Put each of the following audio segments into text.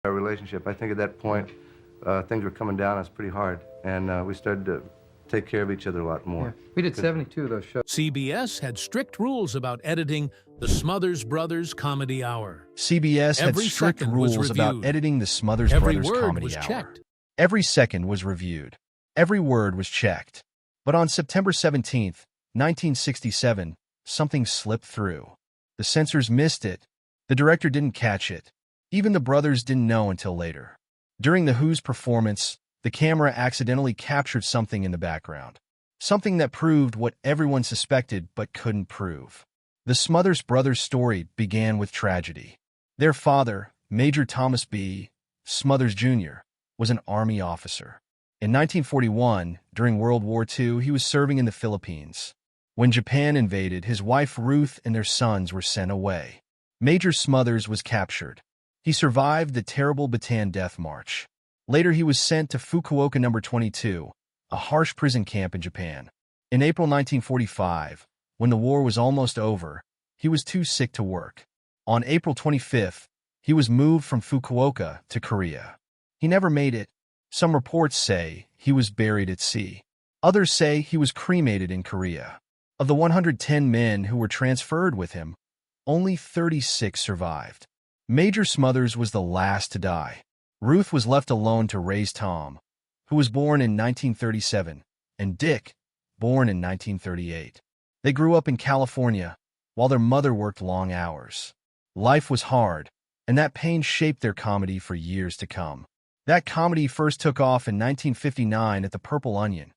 Our relationship. I think at that point, things were coming down on us pretty hard, and we started to take care of each other a lot more. Yeah. We did 72 of those shows. CBS had strict rules about editing the Smothers Brothers Comedy Hour. CBS had Every strict second was rules about reviewed. editing the Smothers Every Brothers word Comedy was Hour. checked. Every second was reviewed. Every word was checked. But on September 17th, 1967, something slipped through. The censors missed it. The director didn't catch it. Even the brothers didn't know until later. During the Who's performance, the camera accidentally captured something in the background. Something that proved what everyone suspected but couldn't prove. The Smothers Brothers' story began with tragedy. Their father, Major Thomas B. Smothers Jr., was an Army officer. In 1941, during World War II, he was serving in the Philippines. When Japan invaded, his wife Ruth and their sons were sent away. Major Smothers was captured. He survived the terrible Bataan Death March. Later, he was sent to Fukuoka No. 22, a harsh prison camp in Japan. In April 1945, when the war was almost over, he was too sick to work. On April 25th, he was moved from Fukuoka to Korea. He never made it. Some reports say he was buried at sea. Others say he was cremated in Korea. Of the 110 men who were transferred with him, only 36 survived. Major Smothers was the last to die. Ruth was left alone to raise Tom, who was born in 1937, and Dick, born in 1938. They grew up in California, while their mother worked long hours. Life was hard, and that pain shaped their comedy for years to come. That comedy first took off in 1959 at the Purple Onion,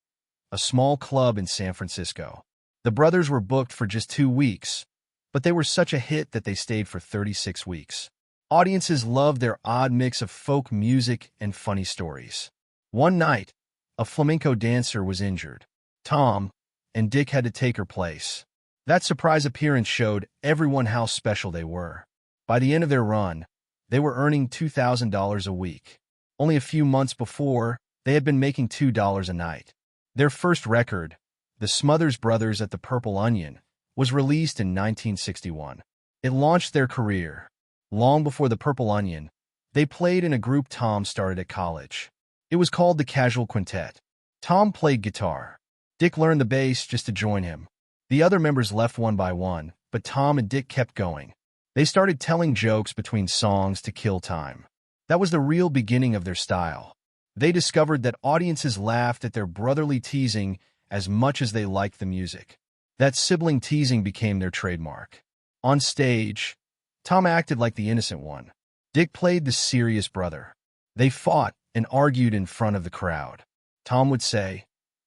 a small club in San Francisco. The brothers were booked for just 2 weeks, but they were such a hit that they stayed for 36 weeks. Audiences loved their odd mix of folk music and funny stories. One night, a flamenco dancer was injured. Tom and Dick had to take her place. That surprise appearance showed everyone how special they were. By the end of their run, they were earning $2,000 a week. Only a few months before, they had been making $2 a night. Their first record, The Smothers Brothers at the Purple Onion, was released in 1961. It launched their career. Long before the Purple Onion, they played in a group Tom started at college. It was called the Casual Quintet. Tom played guitar. Dick learned the bass just to join him. The other members left one by one, but Tom and Dick kept going. They started telling jokes between songs to kill time. That was the real beginning of their style. They discovered that audiences laughed at their brotherly teasing as much as they liked the music. That sibling teasing became their trademark. On stage, Tom acted like the innocent one. Dick played the serious brother. They fought and argued in front of the crowd. Tom would say,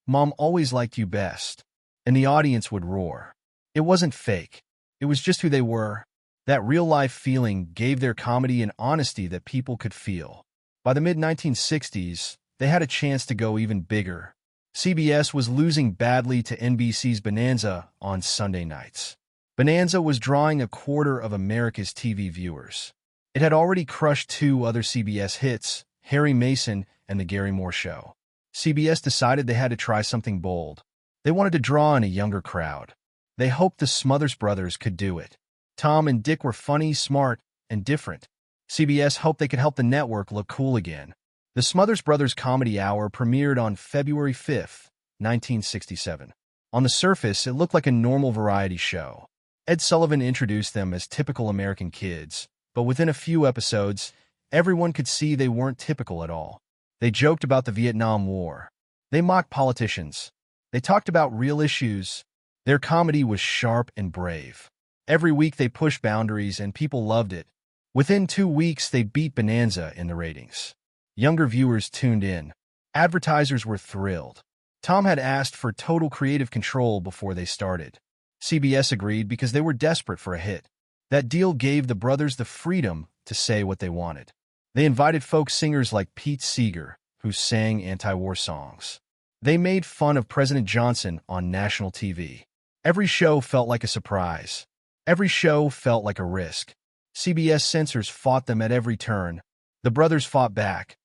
"Mom always liked you best," and the audience would roar. It wasn't fake. It was just who they were. That real-life feeling gave their comedy an honesty that people could feel. By the mid-1960s, they had a chance to go even bigger. CBS was losing badly to NBC's Bonanza on Sunday nights. Bonanza was drawing a quarter of America's TV viewers. It had already crushed 2 other CBS hits, Harry Mason and The Gary Moore Show. CBS decided they had to try something bold. They wanted to draw in a younger crowd. They hoped the Smothers Brothers could do it. Tom and Dick were funny, smart, and different. CBS hoped they could help the network look cool again. The Smothers Brothers Comedy Hour premiered on February 5, 1967. On the surface, it looked like a normal variety show. Ed Sullivan introduced them as typical American kids, but within a few episodes, everyone could see they weren't typical at all. They joked about the Vietnam War. They mocked politicians. They talked about real issues. Their comedy was sharp and brave. Every week they pushed boundaries and people loved it. Within 2 weeks, they beat Bonanza in the ratings. Younger viewers tuned in. Advertisers were thrilled. Tom had asked for total creative control before they started. CBS agreed because they were desperate for a hit. That deal gave the brothers the freedom to say what they wanted. They invited folk singers like Pete Seeger, who sang anti-war songs. They made fun of President Johnson on national TV. Every show felt like a surprise. Every show felt like a risk. CBS censors fought them at every turn. The brothers fought back,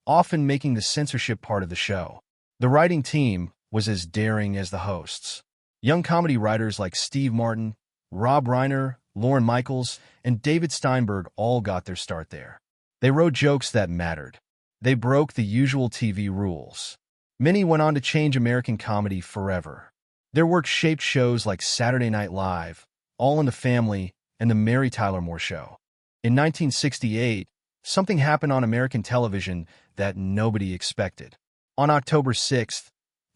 often making the censorship part of the show. The writing team was as daring as the hosts. Young comedy writers like Steve Martin, Rob Reiner, Lorne Michaels, and David Steinberg all got their start there. They wrote jokes that mattered. They broke the usual TV rules. Many went on to change American comedy forever. Their work shaped shows like Saturday Night Live, All in the Family, and The Mary Tyler Moore Show. In 1968, something happened on American television that nobody expected. On October 6th,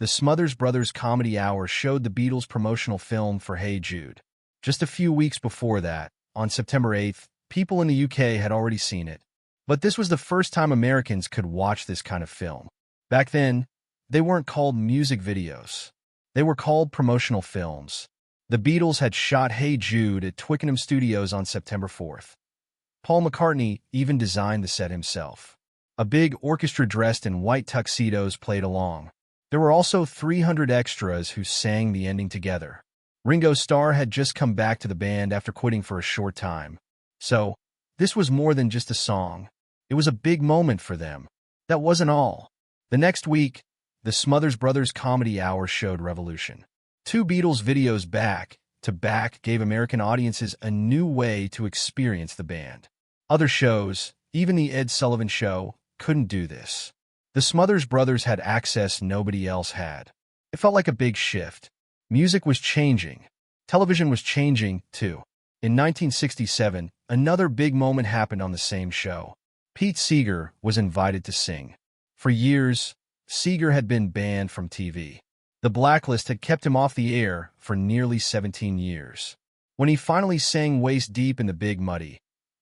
the Smothers Brothers Comedy Hour showed the Beatles' promotional film for Hey Jude. Just a few weeks before that, on September 8th, people in the UK had already seen it. But this was the first time Americans could watch this kind of film. Back then, they weren't called music videos. They were called promotional films. The Beatles had shot Hey Jude at Twickenham Studios on September 4th. Paul McCartney even designed the set himself. A big orchestra dressed in white tuxedos played along. There were also 300 extras who sang the ending together. Ringo Starr had just come back to the band after quitting for a short time. So, this was more than just a song. It was a big moment for them. That wasn't all. The next week, the Smothers Brothers Comedy Hour showed Revolution. Two Beatles videos back-to-back gave American audiences a new way to experience the band. Other shows, even The Ed Sullivan Show, couldn't do this. The Smothers Brothers had access nobody else had. It felt like a big shift. Music was changing. Television was changing, too. In 1967, another big moment happened on the same show. Pete Seeger was invited to sing. For years, Seeger had been banned from TV. The blacklist had kept him off the air for nearly 17 years. When he finally sang Waist Deep in the Big Muddy,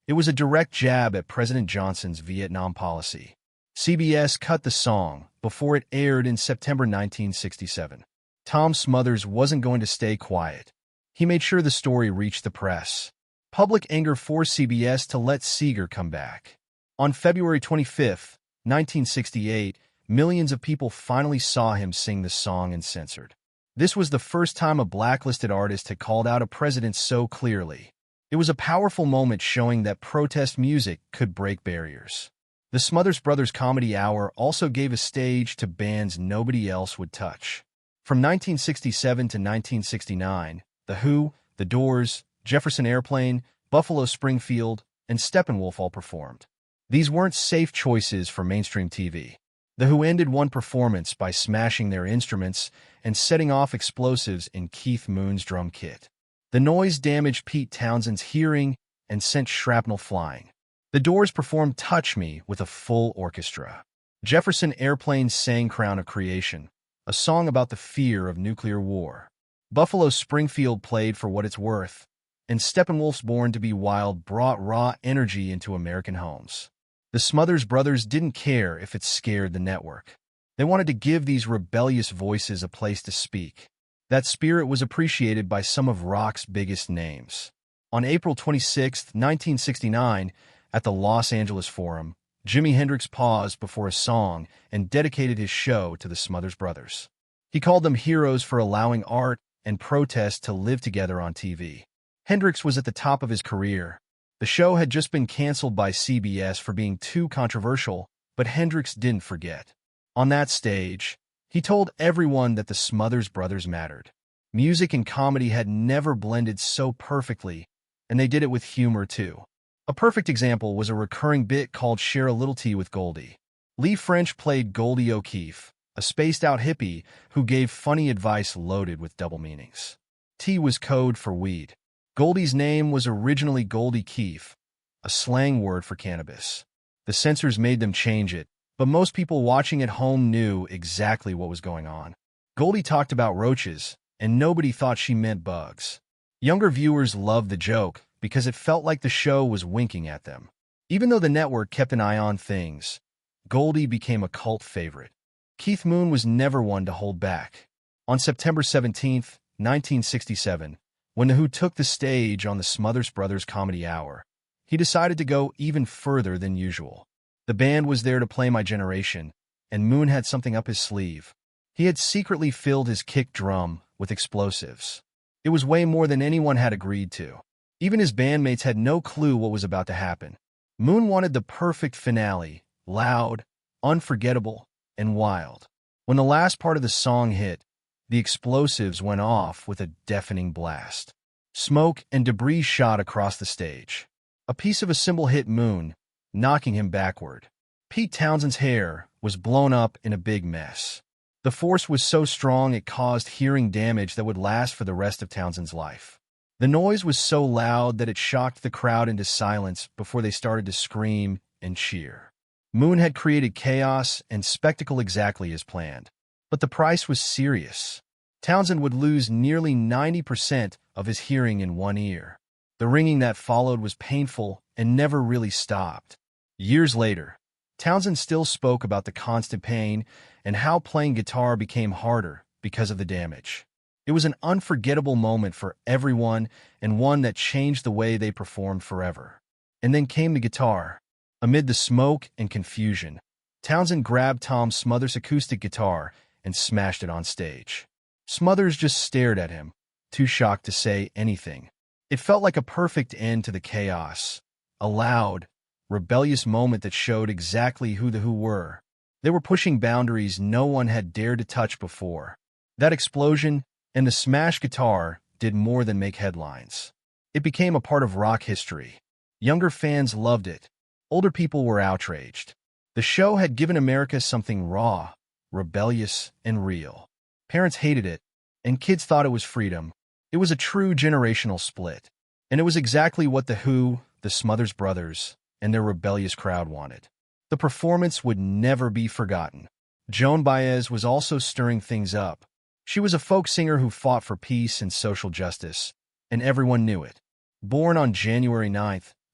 it was a direct jab at President Johnson's Vietnam policy. CBS cut the song before it aired in September 1967. Tom Smothers wasn't going to stay quiet. He made sure the story reached the press. Public anger forced CBS to let Seeger come back. On February 25, 1968, millions of people finally saw him sing the song uncensored. This was the first time a blacklisted artist had called out a president so clearly. It was a powerful moment showing that protest music could break barriers. The Smothers Brothers Comedy Hour also gave a stage to bands nobody else would touch. From 1967 to 1969, The Who, The Doors, Jefferson Airplane, Buffalo Springfield, and Steppenwolf all performed. These weren't safe choices for mainstream TV. The Who ended one performance by smashing their instruments and setting off explosives in Keith Moon's drum kit. The noise damaged Pete Townshend's hearing and sent shrapnel flying. The Doors performed Touch Me with a full orchestra. Jefferson Airplane sang Crown of Creation, a song about the fear of nuclear war. Buffalo Springfield played For What It's Worth, and Steppenwolf's Born to Be Wild brought raw energy into American homes. The Smothers Brothers didn't care if it scared the network. They wanted to give these rebellious voices a place to speak. That spirit was appreciated by some of rock's biggest names. On April 26, 1969, at the Los Angeles Forum, Jimi Hendrix paused before a song and dedicated his show to the Smothers Brothers. He called them heroes for allowing art and protest to live together on TV. Hendrix was at the top of his career. The show had just been canceled by CBS for being too controversial, but Hendrix didn't forget. On that stage, he told everyone that the Smothers Brothers mattered. Music and comedy had never blended so perfectly, and they did it with humor too. A perfect example was a recurring bit called Share a Little Tea with Goldie. Lee French played Goldie O'Keefe, a spaced-out hippie who gave funny advice loaded with double meanings. Tea was code for weed. Goldie's name was originally Goldie Keefe, a slang word for cannabis. The censors made them change it, but most people watching at home knew exactly what was going on. Goldie talked about roaches, and nobody thought she meant bugs. Younger viewers loved the joke because it felt like the show was winking at them. Even though the network kept an eye on things, Goldie became a cult favorite. Keith Moon was never one to hold back. On September 17, 1967, when The Who took the stage on the Smothers Brothers Comedy Hour, he decided to go even further than usual. The band was there to play My Generation, and Moon had something up his sleeve. He had secretly filled his kick drum with explosives. It was way more than anyone had agreed to. Even his bandmates had no clue what was about to happen. Moon wanted the perfect finale, loud, unforgettable, and wild. When the last part of the song hit, the explosives went off with a deafening blast. Smoke and debris shot across the stage. A piece of a cymbal hit Moon, knocking him backward. Pete Townshend's hair was blown up in a big mess. The force was so strong it caused hearing damage that would last for the rest of Townshend's life. The noise was so loud that it shocked the crowd into silence before they started to scream and cheer. Moon had created chaos and spectacle exactly as planned. But the price was serious. Townshend would lose nearly 90% of his hearing in one ear. The ringing that followed was painful and never really stopped. Years later, Townshend still spoke about the constant pain and how playing guitar became harder because of the damage. It was an unforgettable moment for everyone and one that changed the way they performed forever. And then came the guitar. Amid the smoke and confusion, Townshend grabbed Tom Smothers' acoustic guitar and smashed it on stage. Smothers just stared at him, too shocked to say anything. It felt like a perfect end to the chaos, a loud, rebellious moment that showed exactly who the Who were. They were pushing boundaries no one had dared to touch before. That explosion and the smashed guitar did more than make headlines. It became a part of rock history. Younger fans loved it. Older people were outraged. The show had given America something raw, rebellious, and real. Parents hated it, and kids thought it was freedom. It was a true generational split. And it was exactly what the Who, the Smothers Brothers, and their rebellious crowd wanted. The performance would never be forgotten. Joan Baez was also stirring things up. She was a folk singer who fought for peace and social justice, and everyone knew it. Born on January 9,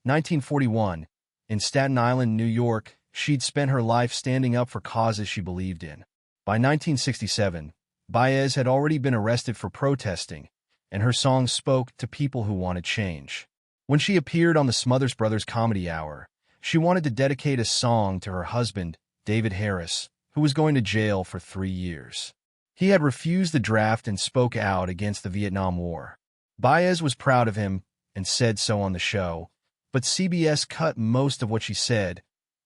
1941, in Staten Island, New York, she'd spent her life standing up for causes she believed in. By 1967, Baez had already been arrested for protesting, and her songs spoke to people who wanted change. When she appeared on the Smothers Brothers Comedy Hour, she wanted to dedicate a song to her husband, David Harris, who was going to jail for 3 years. He had refused the draft and spoke out against the Vietnam War. Baez was proud of him and said so on the show, but CBS cut most of what she said,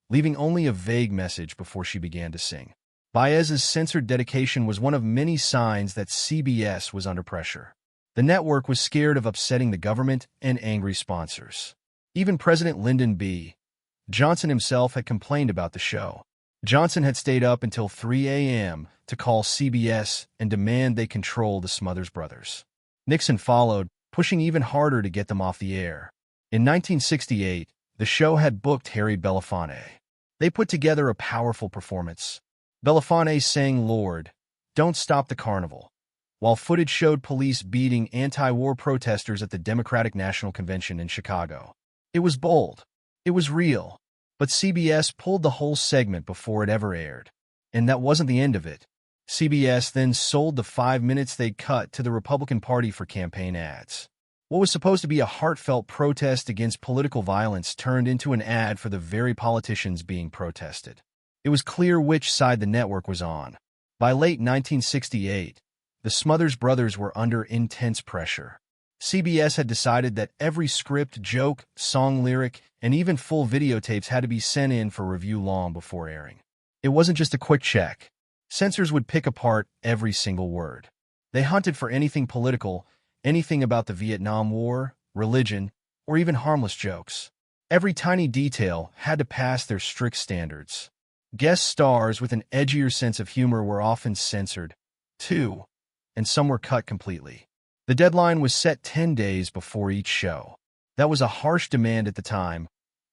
leaving only a vague message before she began to sing. Baez's censored dedication was one of many signs that CBS was under pressure. The network was scared of upsetting the government and angry sponsors. Even President Lyndon B. Johnson himself had complained about the show. Johnson had stayed up until 3 a.m. to call CBS and demand they control the Smothers Brothers. Nixon followed, pushing even harder to get them off the air. In 1968, the show had booked Harry Belafonte. They put together a powerful performance. Belafonte sang Lord, Don't Stop the Carnival, while footage showed police beating anti-war protesters at the Democratic National Convention in Chicago. It was bold. It was real. But CBS pulled the whole segment before it ever aired. And that wasn't the end of it. CBS then sold the 5 minutes they'd cut to the Republican Party for campaign ads. What was supposed to be a heartfelt protest against political violence turned into an ad for the very politicians being protested. It was clear which side the network was on. By late 1968, the Smothers Brothers were under intense pressure. CBS had decided that every script, joke, song lyric, and even full videotapes had to be sent in for review long before airing. It wasn't just a quick check. Censors would pick apart every single word. They hunted for anything political, anything about the Vietnam War, religion, or even harmless jokes. Every tiny detail had to pass their strict standards. Guest stars with an edgier sense of humor were often censored, too, and some were cut completely. The deadline was set 10 days before each show. That was a harsh demand at the time,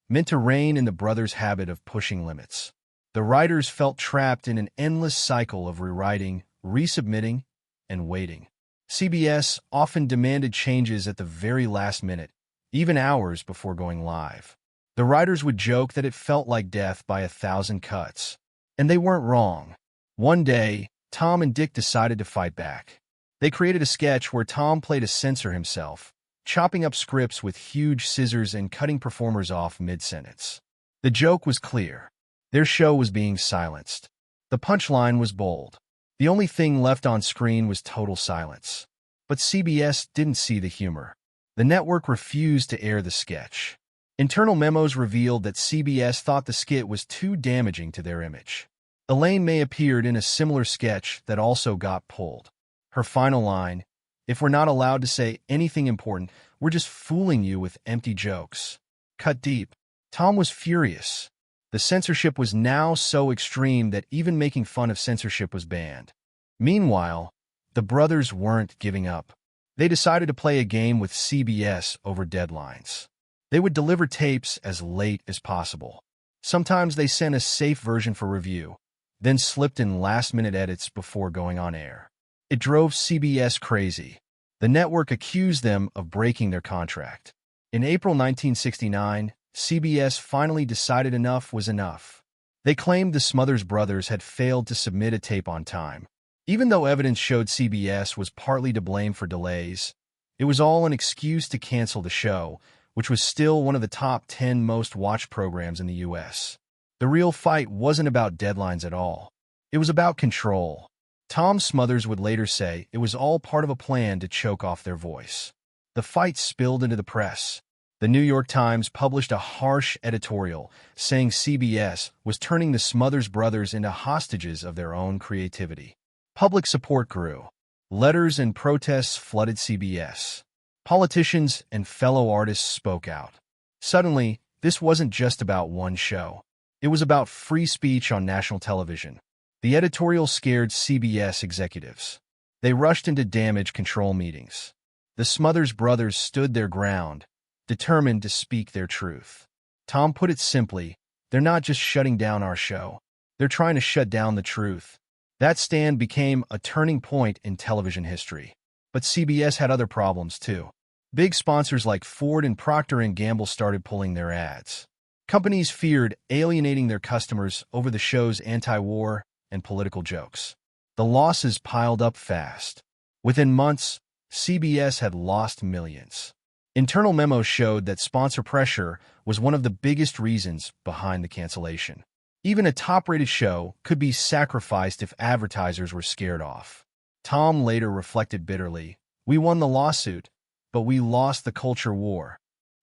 meant to rein in the brothers' habit of pushing limits. The writers felt trapped in an endless cycle of rewriting, resubmitting, and waiting. CBS often demanded changes at the very last minute, even hours before going live. The writers would joke that it felt like death by 1,000 cuts. And they weren't wrong. One day, Tom and Dick decided to fight back. They created a sketch where Tom played a censor himself, chopping up scripts with huge scissors and cutting performers off mid-sentence. The joke was clear. Their show was being silenced. The punchline was bold. The only thing left on screen was total silence. But CBS didn't see the humor. The network refused to air the sketch. Internal memos revealed that CBS thought the skit was too damaging to their image. Elaine May appeared in a similar sketch that also got pulled. Her final line, "If we're not allowed to say anything important, we're just fooling you with empty jokes," cut deep. Tom was furious. The censorship was now so extreme that even making fun of censorship was banned. Meanwhile, the brothers weren't giving up. They decided to play a game with CBS over deadlines. They would deliver tapes as late as possible. Sometimes they sent a safe version for review, then slipped in last-minute edits before going on air. It drove CBS crazy. The network accused them of breaking their contract. In April 1969, CBS finally decided enough was enough. They claimed the Smothers Brothers had failed to submit a tape on time. Even though evidence showed CBS was partly to blame for delays, it was all an excuse to cancel the show, which was still one of the top 10 most watched programs in the U.S. The real fight wasn't about deadlines at all. It was about control. Tom Smothers would later say it was all part of a plan to choke off their voice. The fight spilled into the press. The New York Times published a harsh editorial saying CBS was turning the Smothers Brothers into hostages of their own creativity. Public support grew. Letters and protests flooded CBS. Politicians and fellow artists spoke out. Suddenly, this wasn't just about one show. It was about free speech on national television. The editorial scared CBS executives. They rushed into damage control meetings. The Smothers Brothers stood their ground, determined to speak their truth. Tom put it simply, they're not just shutting down our show. They're trying to shut down the truth. That stand became a turning point in television history. But CBS had other problems, too. Big sponsors like Ford and Procter & Gamble started pulling their ads. Companies feared alienating their customers over the show's anti-war and political jokes. The losses piled up fast. Within months, CBS had lost millions. Internal memos showed that sponsor pressure was one of the biggest reasons behind the cancellation. Even a top-rated show could be sacrificed if advertisers were scared off. Tom later reflected bitterly, "We won the lawsuit, but we lost the culture war."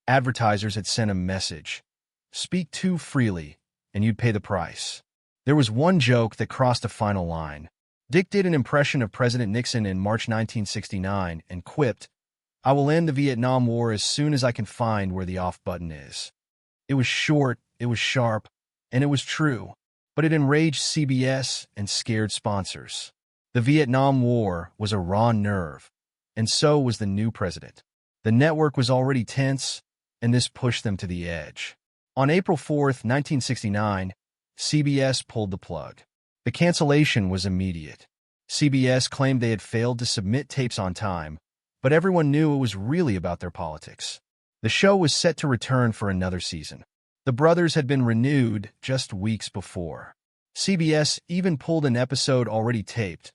Advertisers had sent a message. Speak too freely, and you'd pay the price. There was one joke that crossed a final line. Dick did an impression of President Nixon in March 1969 and quipped, "I will end the Vietnam War as soon as I can find where the off button is." It was short, it was sharp, and it was true, but it enraged CBS and scared sponsors. The Vietnam War was a raw nerve, and so was the new president. The network was already tense, and this pushed them to the edge. On April 4th, 1969, CBS pulled the plug. The cancellation was immediate. CBS claimed they had failed to submit tapes on time, but everyone knew it was really about their politics. The show was set to return for another season. The brothers had been renewed just weeks before. CBS even pulled an episode already taped,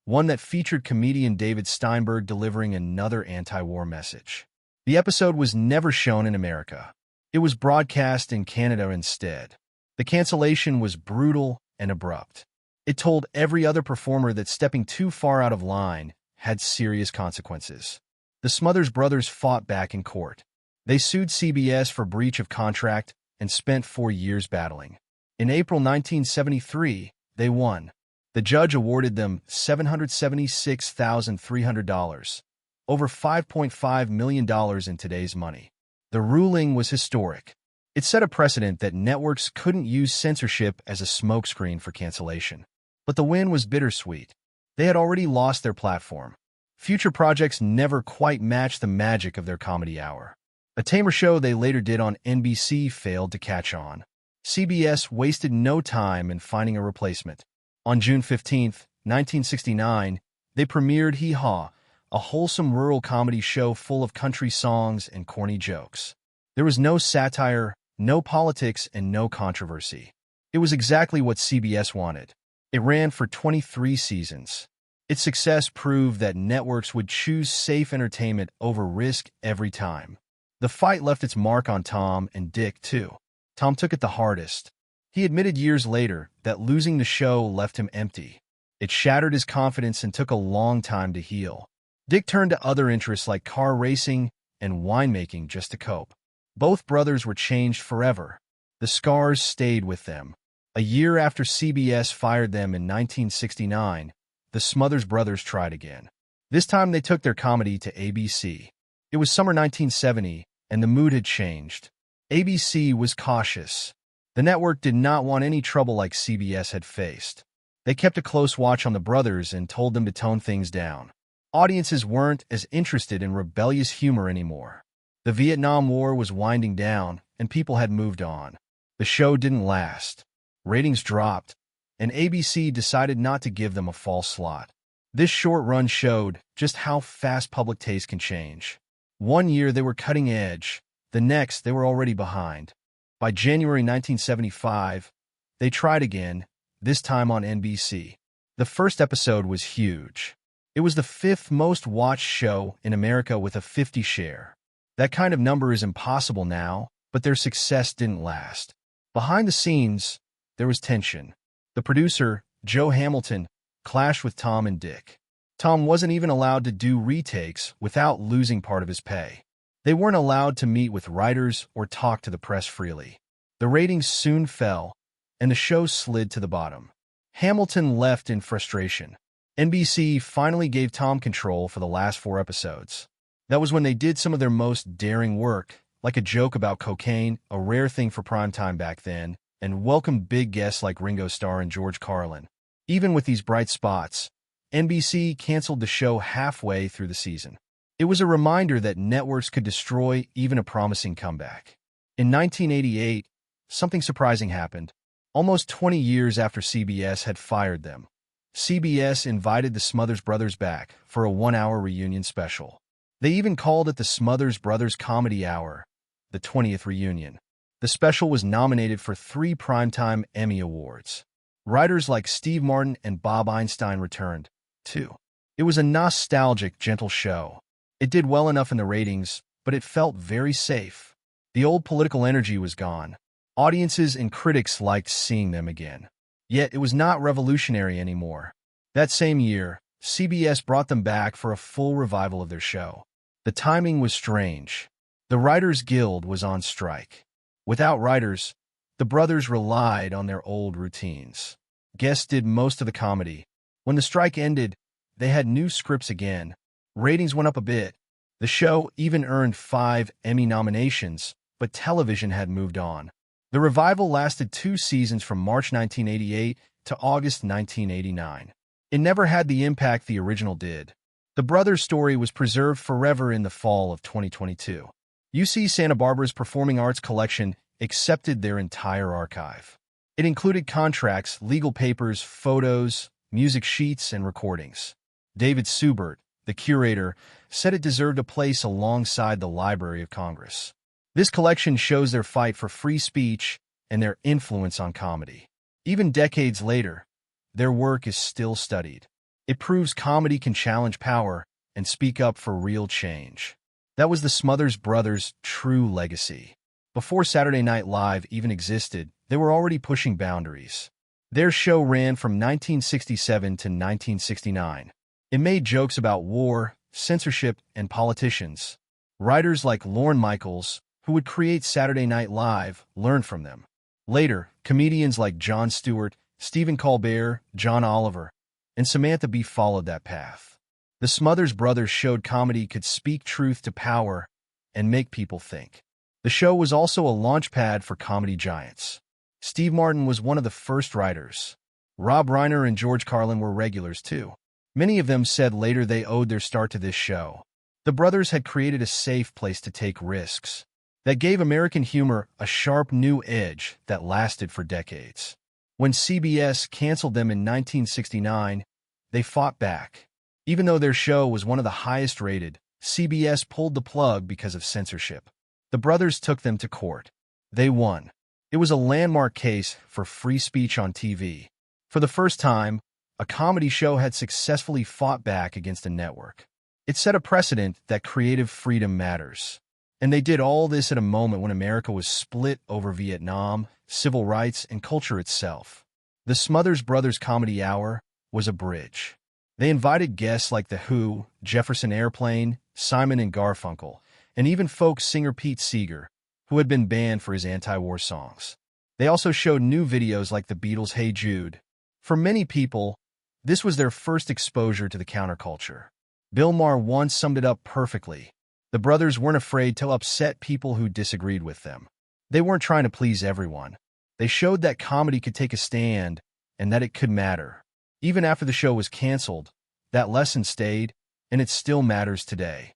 one that featured comedian David Steinberg delivering another anti-war message. The episode was never shown in America. It was broadcast in Canada instead. The cancellation was brutal and abrupt. It told every other performer that stepping too far out of line had serious consequences. The Smothers Brothers fought back in court. They sued CBS for breach of contract and spent 4 years battling. In April 1973, they won. The judge awarded them $776,300, over $5.5 million in today's money. The ruling was historic. It set a precedent that networks couldn't use censorship as a smokescreen for cancellation. But the win was bittersweet. They had already lost their platform. Future projects never quite matched the magic of their comedy hour. A tamer show they later did on NBC failed to catch on. CBS wasted no time in finding a replacement. On June 15, 1969, they premiered Hee Haw, a wholesome rural comedy show full of country songs and corny jokes. There was no satire, no politics, and no controversy. It was exactly what CBS wanted. It ran for 23 seasons. Its success proved that networks would choose safe entertainment over risk every time. The fight left its mark on Tom and Dick, too. Tom took it the hardest. He admitted years later that losing the show left him empty. It shattered his confidence and took a long time to heal. Dick turned to other interests like car racing and winemaking just to cope. Both brothers were changed forever. The scars stayed with them. A year after CBS fired them in 1969, the Smothers Brothers tried again. This time they took their comedy to ABC. It was summer 1970, and the mood had changed. ABC was cautious. The network did not want any trouble like CBS had faced. They kept a close watch on the brothers and told them to tone things down. Audiences weren't as interested in rebellious humor anymore. The Vietnam War was winding down, and people had moved on. The show didn't last. Ratings dropped, and ABC decided not to give them a fall slot. This short run showed just how fast public taste can change. One year they were cutting edge, the next they were already behind. By January 1975, they tried again, this time on NBC. The first episode was huge. It was the 5th most watched show in America with a 50 share. That kind of number is impossible now, but their success didn't last. Behind the scenes, there was tension. The producer, Joe Hamilton, clashed with Tom and Dick. Tom wasn't even allowed to do retakes without losing part of his pay. They weren't allowed to meet with writers or talk to the press freely. The ratings soon fell, and the show slid to the bottom. Hamilton left in frustration. NBC finally gave Tom control for the last 4 episodes. That was when they did some of their most daring work, like a joke about cocaine, a rare thing for primetime back then, and welcomed big guests like Ringo Starr and George Carlin. Even with these bright spots, NBC canceled the show halfway through the season. It was a reminder that networks could destroy even a promising comeback. In 1988, something surprising happened. Almost 20 years after CBS had fired them, CBS invited the Smothers Brothers back for a 1-hour reunion special. They even called it the Smothers Brothers Comedy Hour, the 20th reunion. The special was nominated for 3 Primetime Emmy Awards. Writers like Steve Martin and Bob Einstein returned, too. It was a nostalgic, gentle show. It did well enough in the ratings, but it felt very safe. The old political energy was gone. Audiences and critics liked seeing them again. Yet it was not revolutionary anymore. That same year, CBS brought them back for a full revival of their show. The timing was strange. The Writers Guild was on strike. Without writers, the brothers relied on their old routines. Guests did most of the comedy. When the strike ended, they had new scripts again. Ratings went up a bit. The show even earned 5 Emmy nominations, but television had moved on. The revival lasted 2 seasons from March 1988 to August 1989. It never had the impact the original did. The brothers' story was preserved forever in the fall of 2022. UC Santa Barbara's Performing Arts Collection accepted their entire archive. It included contracts, legal papers, photos, music sheets, and recordings. David Subert, the curator, said it deserved a place alongside the Library of Congress. This collection shows their fight for free speech and their influence on comedy. Even decades later, their work is still studied. It proves comedy can challenge power and speak up for real change. That was the Smothers Brothers' true legacy. Before Saturday Night Live even existed, they were already pushing boundaries. Their show ran from 1967 to 1969. It made jokes about war, censorship, and politicians. Writers like Lorne Michaels, who would create Saturday Night Live, learned from them. Later, comedians like Jon Stewart, Stephen Colbert, John Oliver, and Samantha Bee followed that path. The Smothers Brothers showed comedy could speak truth to power and make people think. The show was also a launchpad for comedy giants. Steve Martin was one of the first writers. Rob Reiner and George Carlin were regulars too. Many of them said later they owed their start to this show. The brothers had created a safe place to take risks that gave American humor a sharp new edge that lasted for decades. When CBS canceled them in 1969, they fought back. Even though their show was one of the highest rated, CBS pulled the plug because of censorship. The brothers took them to court. They won. It was a landmark case for free speech on TV. For the first time, a comedy show had successfully fought back against a network. It set a precedent that creative freedom matters. And they did all this at a moment when America was split over Vietnam, civil rights, and culture itself. The Smothers Brothers Comedy Hour was a bridge. They invited guests like The Who, Jefferson Airplane, Simon and Garfunkel, and even folk singer Pete Seeger, who had been banned for his anti-war songs. They also showed new videos like the Beatles' Hey Jude. For many people, this was their first exposure to the counterculture. Bill Maher once summed it up perfectly. The brothers weren't afraid to upset people who disagreed with them. They weren't trying to please everyone. They showed that comedy could take a stand and that it could matter. Even after the show was canceled, that lesson stayed, and it still matters today.